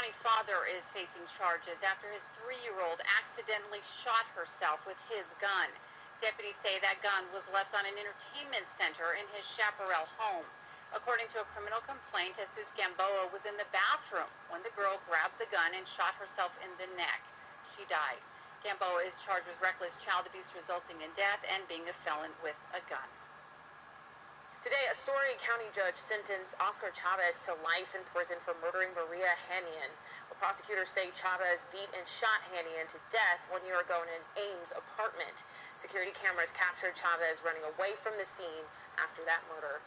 County father is facing charges after his 3-year-old accidentally shot herself with his gun. Deputies say that gun was left on an entertainment center in his Chaparral home. According to a criminal complaint, Jesus Gamboa was in the bathroom when the girl grabbed the gun and shot herself in the neck. She died. Gamboa is charged with reckless child abuse resulting in death and being a felon with a gun. Today, Astoria County judge sentenced Oscar Chavez to life in prison for murdering Maria Hanian. Well, prosecutors say Chavez beat and shot Hanian to death 1 year ago in an Ames apartment. Security cameras captured Chavez running away from the scene after that murder.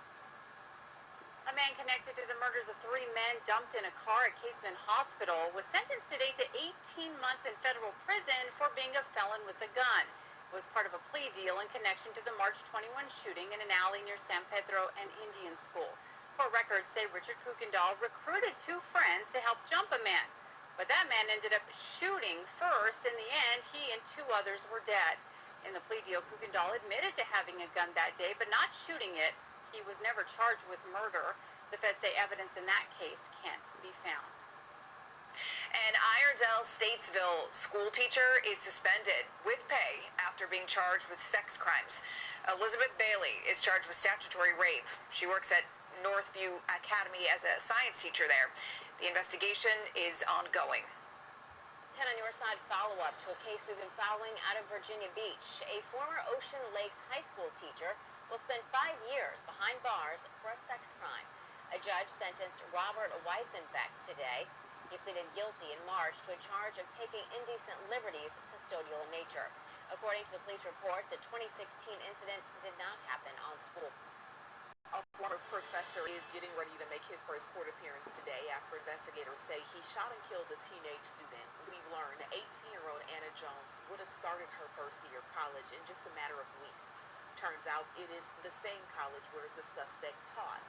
A man connected to the murders of 3 men dumped in a car at Caseman Hospital was sentenced today to 18 months in federal prison for being a felon with a gun. It was part of a plea deal in connection to the March 21 shooting in an alley near San Pedro and Indian School. Court records say Richard Kuykendall recruited 2 friends to help jump a man, but that man ended up shooting first. In the end, he and 2 others were dead. In the plea deal, Kuykendall admitted to having a gun that day, but not shooting it. He was never charged with murder. The feds say evidence in that case can't be found. An Iredell-Statesville school teacher is suspended with pay after being charged with sex crimes. Elizabeth Bailey is charged with statutory rape. She works at Northview Academy as a science teacher there. The investigation is ongoing. 10 on your side follow-up to a case we've been following out of Virginia Beach. A former Ocean Lakes high school teacher will spend 5 years behind bars for a sex crime. A judge sentenced Robert Weisenbeck today. He pleaded guilty in March to a charge of taking indecent liberties custodial in nature. According to the police report, the 2016 incident did not happen on school. A former professor is getting ready to make his first court appearance today after investigators say he shot and killed a teenage student. We've learned 18-year-old Anna Jones would have started her first year of college in just a matter of weeks. Turns out it is the same college where the suspect taught.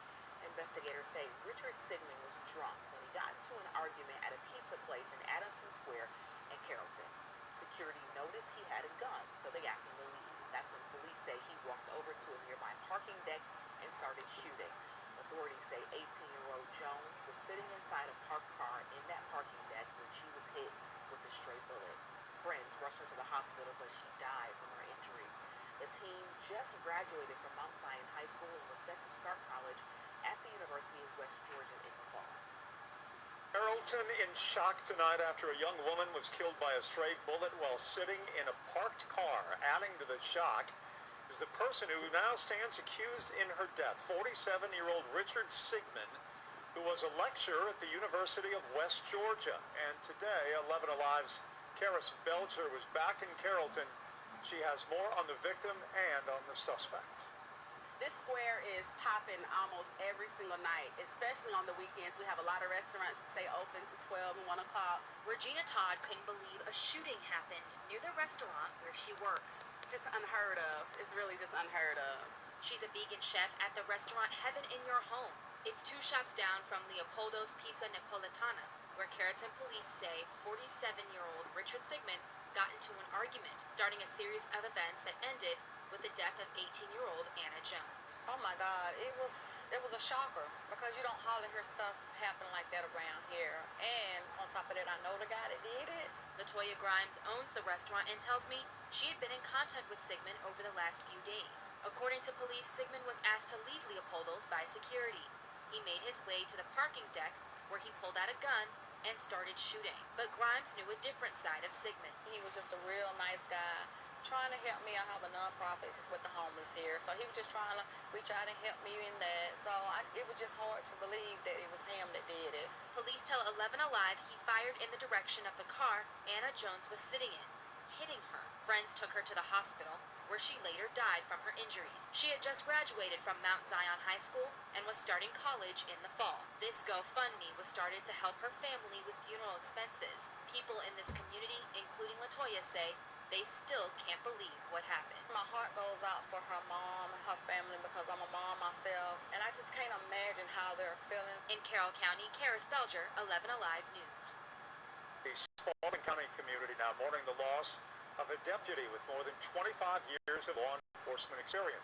Investigators say Richard Sigmund was drunk when he got into an argument at a pizza place in Addison Square in Carrollton. Security noticed he had a gun, so they asked him to leave. That's when police say he walked over to a nearby parking deck and started shooting. Authorities say 18-year-old Jones was sitting inside a parked car in that parking deck when she was hit with a stray bullet. Friends rushed her to the hospital, but she died from her injuries. The teen just graduated from Mount Zion High School and was set to start college at the University of West Georgia in the fall. Carrollton in shock tonight after a young woman was killed by a stray bullet while sitting in a parked car. Adding to the shock is the person who now stands accused in her death, 47-year-old Richard Sigmund, who was a lecturer at the University of West Georgia. And today, 11 Alive's Karis Belcher was back in Carrollton. She has more on the victim and on the suspect. This square is popping almost every single night, especially on the weekends. We have a lot of restaurants that stay open to 12 and 1 o'clock. Regina Todd couldn't believe a shooting happened near the restaurant where she works. Just unheard of. It's really just unheard of. She's a vegan chef at the restaurant Heaven in Your Home. It's 2 shops down from Leopoldo's Pizza Napoletana, where Carrollton police say 47-year-old Richard Sigmund got into an argument, starting a series of events that ended with the death of 18-year-old Anna Jones. Oh my God, it was a shocker because you don't hardly hear stuff happen like that around here. And on top of that, I know the guy that did it. Latoya Grimes owns the restaurant and tells me she had been in contact with Sigmund over the last few days. According to police, Sigmund was asked to leave Leopoldo's by security. He made his way to the parking deck where he pulled out a gun and started shooting. But Grimes knew a different side of Sigmund. He was just a real nice guy, trying to help me. I have a nonprofit with the homeless here, so he was just trying to reach out and help me in that. So it was just hard to believe that it was him that did it. Police tell 11 Alive he fired in the direction of the car Anna Jones was sitting in, hitting her. Friends took her to the hospital, where she later died from her injuries. She had just graduated from Mount Zion High School and was starting college in the fall. This GoFundMe was started to help her family with funeral expenses. People in this community, including Latoya, say they still can't believe what happened. My heart goes out for her mom and her family because I'm a mom myself, and I just can't imagine how they're feeling. In Carroll County, Karis Belcher, 11 Alive News. The Spalding County community now mourning the loss of a deputy with more than 25 years of law enforcement experience.